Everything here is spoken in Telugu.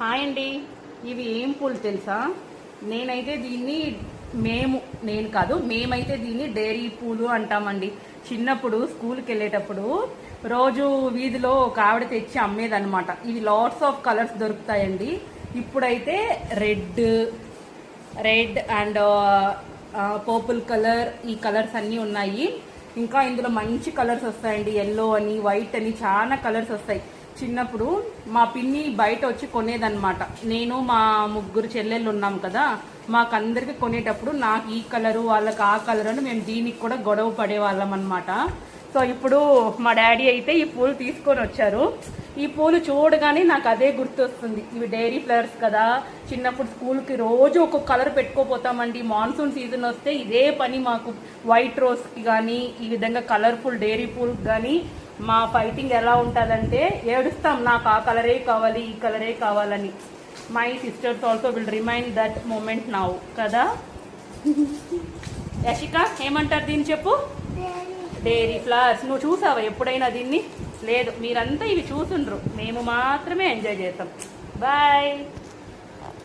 హాయ్ అండి. ఇవి ఏం పూలు తెలుసా? నేనైతే దీన్ని మేమైతే దీన్ని డైరీ పూలు అంటామండి. చిన్నప్పుడు స్కూల్కి వెళ్ళేటప్పుడు రోజు వీధిలో ఒక ఆవిడ తెచ్చి అమ్మేదన్నమాట. ఇవి లాట్స్ ఆఫ్ కలర్స్ దొరుకుతాయండి. ఇప్పుడైతే రెడ్ అండ్ పర్పుల్ కలర్, ఈ కలర్స్ అన్నీ ఉన్నాయి. ఇంకా ఇందులో మంచి కలర్స్ వస్తాయండి. ఎల్లో అని, వైట్ అని చాలా కలర్స్ వస్తాయి. చిన్నప్పుడు మా పిన్ని బయట వచ్చి కొనేదన్నమాట. నేను మా ముగ్గురు చెల్లెళ్ళు ఉన్నాం కదా, మాకందరికి కొనేటప్పుడు నాకు ఈ కలరు వాళ్ళకి ఆ కలర్ అని మేము దీనికి కూడా గొడవ పడేవాళ్ళం అనమాట. సో ఇప్పుడు మా డాడీ అయితే ఈ పూలు తీసుకొని వచ్చారు. ఈ పూలు చూడగానే నాకు అదే గుర్తొస్తుంది. ఇవి డైరీ ఫ్లవర్స్ కదా. చిన్నప్పుడు స్కూల్కి రోజు ఒక్కొక్క కలర్ పెట్టుకోపోతామండి. మాన్సూన్ సీజన్ వస్తే ఇదే పని మాకు. వైట్ రోజ్కి కానీ, ఈ విధంగా కలర్ఫుల్ డైరీ పూల్కి కానీ మా ఫైటింగ్ ఎలా ఉంటుందంటే ఏడుస్తాం, నాకు ఆ కలరే కావాలి, ఈ కలరే కావాలని. My sisters also will remind that moment now కదా. యశిక ఏమంటారు దీన్ని చెప్పు? Dairy flowers. నువ్వు చూసావా ఎప్పుడైనా దీన్ని? లేదు, మీరంతా ఇవి చూసుండ్రు, మేము మాత్రమే ఎంజాయ్ చేస్తాం. బాయ్.